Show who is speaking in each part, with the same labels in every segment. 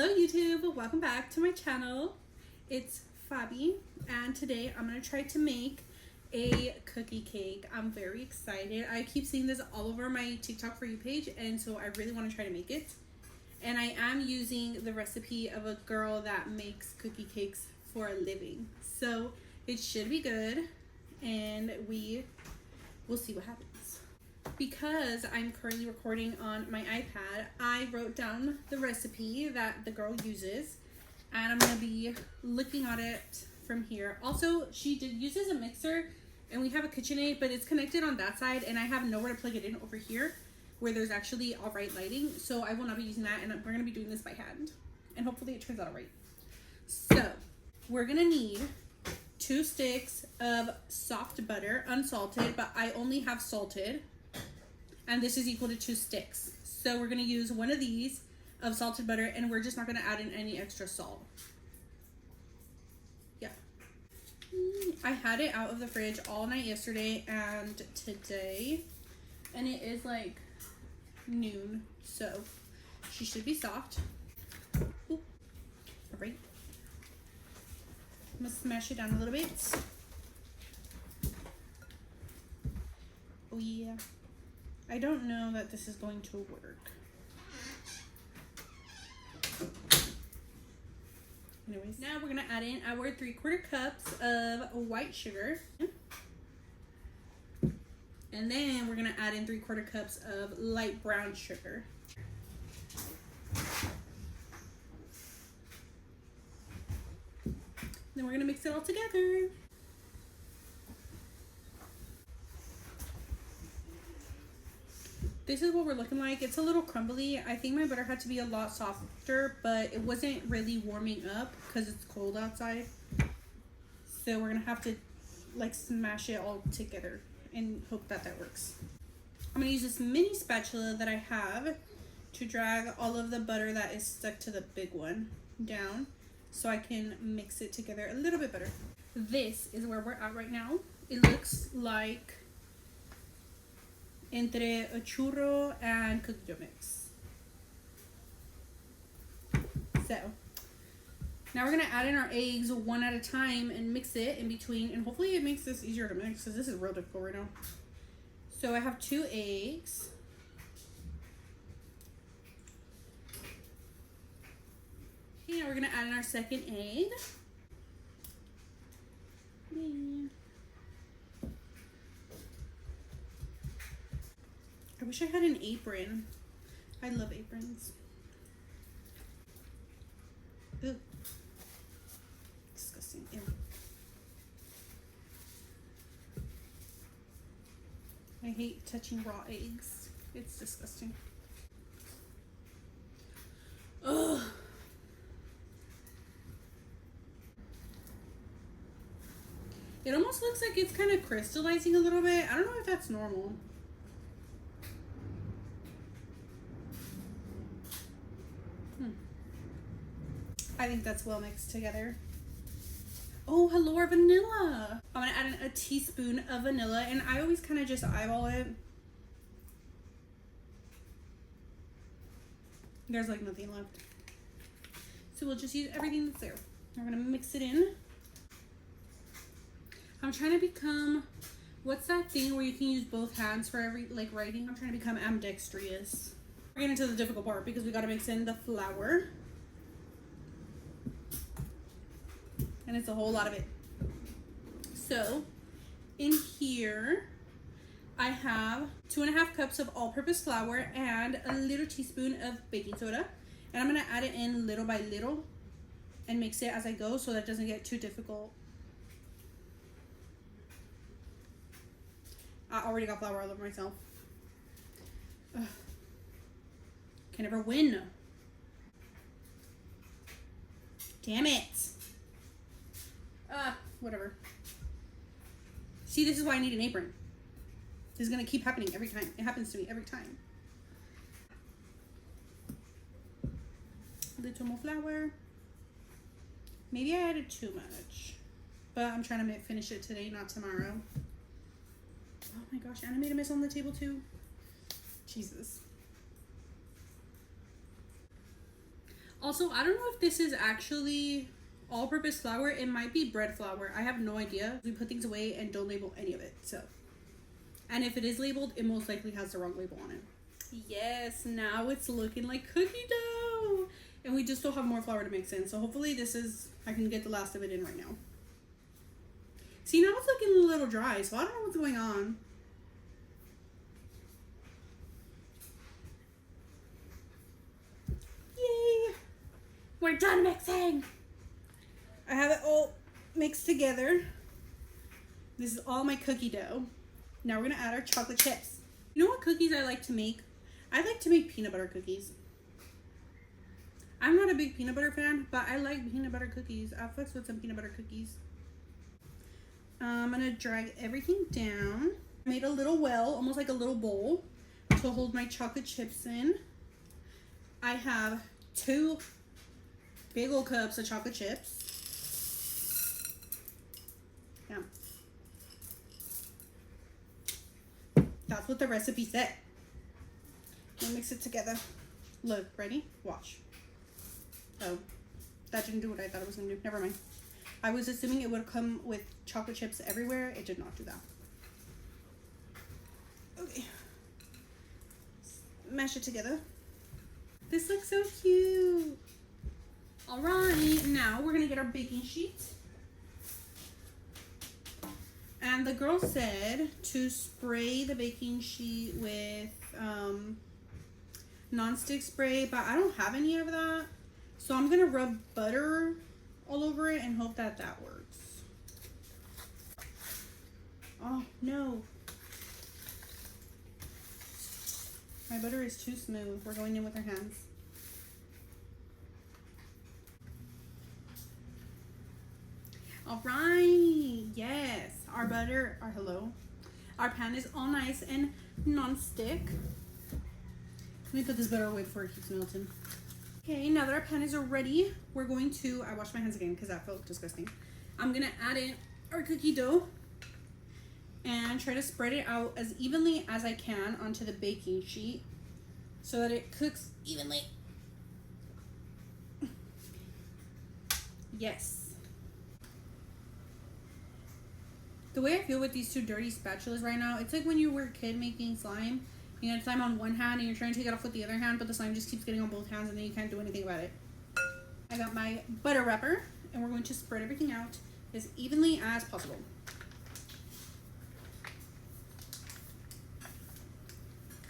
Speaker 1: Hello YouTube, welcome back to my channel. It's Fabi and today I'm going to try to make a cookie cake. I'm very excited. I keep seeing this all over my TikTok For You page and so I really want to try to make it. And I am using the recipe of a girl that makes cookie cakes for a living. So it should be good and we will see what happens. Because I'm currently recording on my iPad, I wrote down the recipe that the girl uses and I'm going to be looking at it from here. Also, she uses a mixer and we have a KitchenAid, but it's connected on that side and I have nowhere to plug it in over here where there's actually alright lighting. So I will not be using that and we're going to be doing this by hand and hopefully it turns out alright. So we're going to need 2 sticks of soft butter, unsalted, but I only have salted. And this is equal to 2 sticks. So we're gonna use one of these of salted butter and we're just not gonna add in any extra salt. Yeah. I had it out of the fridge all night yesterday and today. And it is like noon. So she should be soft. Ooh. All right. I'm gonna smash it down a little bit. Oh yeah. I don't know that this is going to work. Anyways, now we're gonna add in our 3/4 cups of white sugar. And then we're gonna add in 3/4 cups of light brown sugar. Then we're gonna mix it all together. This is what we're looking like. It's a little crumbly. I think my butter had to be a lot softer, but it wasn't really warming up because it's cold outside. So we're gonna have to like smash it all together and hope that that works. I'm gonna use this mini spatula that I have to drag all of the butter that is stuck to the big one down so I can mix it together a little bit better. This is where we're at right now. It looks like entre a churro and cookie dough mix. So now we're gonna add in our eggs one at a time and mix it in between, and hopefully it makes this easier to mix because this is real difficult right now. So I have 2 eggs. Okay, now we're gonna add in our second egg. I wish I had an apron. I love aprons. Ew. Disgusting. Ew. I hate touching raw eggs. It's disgusting. Ugh. It almost looks like it's kind of crystallizing a little bit. I don't know if that's normal. I think that's well mixed together. Oh, hello, our vanilla. I'm gonna add in a teaspoon of vanilla and I always kind of just eyeball it. There's like nothing left. So we'll just use everything that's there. We're gonna mix it in. I'm trying to become, what's that thing where you can use both hands for every, like writing? I'm trying to become ambidextrous. We're getting to the difficult part because we gotta mix in the flour. And it's a whole lot of it. So in here, I have 2.5 cups of all-purpose flour and a little teaspoon of baking soda. And I'm gonna add it in little by little and mix it as I go so that it doesn't get too difficult. I already got flour all over myself. Ugh. Can never win. Damn it. Whatever. See, this is why I need an apron. This is gonna keep happening every time. It happens to me every time. A little more flour. Maybe I added too much, but I'm trying to finish it today, not tomorrow. Oh my gosh, and I made a mess on the table too. Jesus. Also, I don't know if this is actually all-purpose flour. It might be bread flour. I have no idea. We put things away and don't label any of it. So, and if it is labeled, it most likely has the wrong label on it. Yes, now it's looking like cookie dough. And we just still have more flour to mix in. So hopefully I can get the last of it in right now. See, now it's looking a little dry, so I don't know what's going on. Yay! We're done mixing! I have it all mixed together. This is all my cookie dough. Now we're gonna add our chocolate chips. You know what cookies I like to make? I like to make peanut butter cookies. I'm not a big peanut butter fan, but I like peanut butter cookies. I'll fix with some peanut butter cookies. I'm gonna drag everything down. I made a little well, almost like a little bowl, to hold my chocolate chips in. I have 2 big old cups of chocolate chips. Yeah. That's what the recipe said. We'll mix it together. Look, ready? Watch. Oh, that didn't do what I thought it was gonna do. Never mind. I was assuming it would come with chocolate chips everywhere. It did not do that. Okay. Mash it together. This looks so cute. Alright, now we're gonna get our baking sheet. And the girl said to spray the baking sheet with non-stick spray, but I don't have any of that. So I'm gonna rub butter all over it and hope that that works. Oh no. My butter is too smooth. We're going in with our hands. All right, yes, our pan is all nice and non-stick. Let me put this butter away before it keeps melting. Okay, now that our pan is ready, we're going to, I washed my hands again because that felt disgusting. I'm gonna add in our cookie dough and try to spread it out as evenly as I can onto the baking sheet so that it cooks evenly. Yes. The way I feel with these 2 dirty spatulas right now, it's like when you were a kid making slime. You had slime on one hand and you're trying to take it off with the other hand, but the slime just keeps getting on both hands and then you can't do anything about it. I got my butter wrapper and we're going to spread everything out as evenly as possible.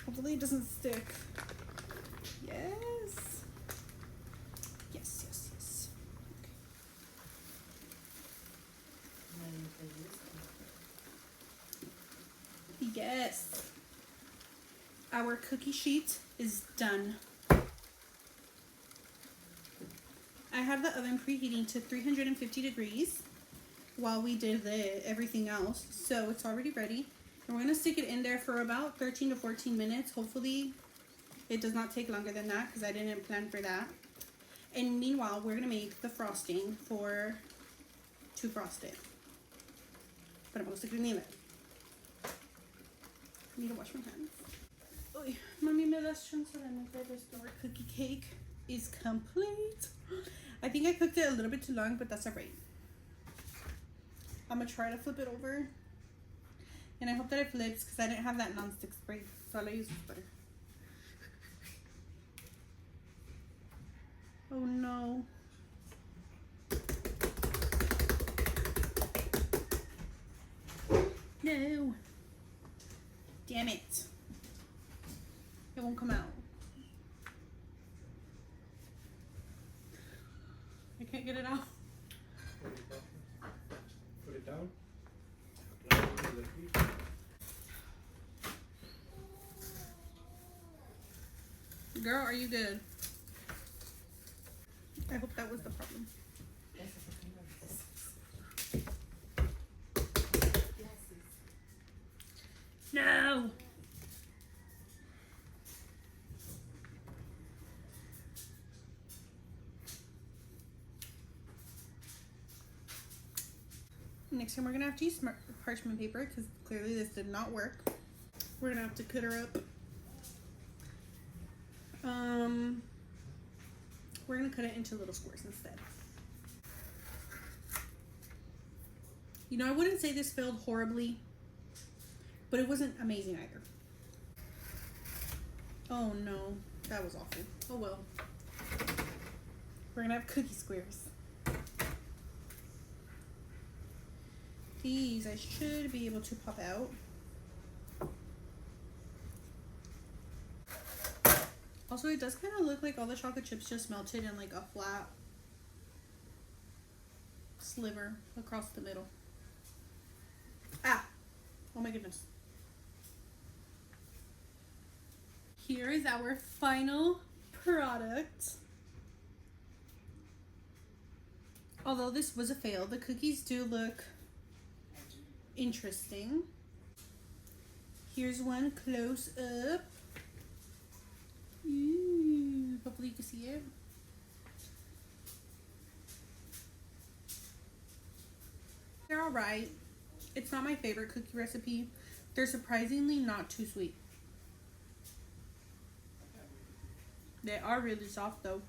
Speaker 1: Hopefully it doesn't stick. Yes. Yes, yes, yes. Okay. Yes. Our cookie sheet is done. I have the oven preheating to 350 degrees while we did everything else. So it's already ready. And we're gonna stick it in there for about 13 to 14 minutes. Hopefully it does not take longer than that because I didn't plan for that. And meanwhile, we're gonna make the frosting to frost it. But I'm gonna stick it in the oven. I need to wash my hands. Uy, mami, me das chance de meter esto. Our cookie cake is complete. I think I cooked it a little bit too long, but that's alright. I'm gonna try to flip it over. And I hope that it flips because I didn't have that non-stick spray. So all I used was butter. Oh no. No. Damn it. It won't come out. I can't get it out.
Speaker 2: Put it down.
Speaker 1: Girl, are you good? I hope that was the problem. No! Next time we're gonna have to use parchment paper because clearly this did not work. We're gonna have to cut her up. we're gonna cut it into little squares instead. You know, I wouldn't say this failed horribly, but it wasn't amazing either. Oh no, that was awful. Oh well. We're gonna have cookie squares. These I should be able to pop out. Also, it does kind of look like all the chocolate chips just melted in like a flat sliver across the middle. Ah! Oh my goodness. Here is our final product. Although this was a fail, the cookies do look interesting. Here's one close up. Ooh, hopefully you can see it. They're alright. It's not my favorite cookie recipe. They're surprisingly not too sweet. They are really soft though.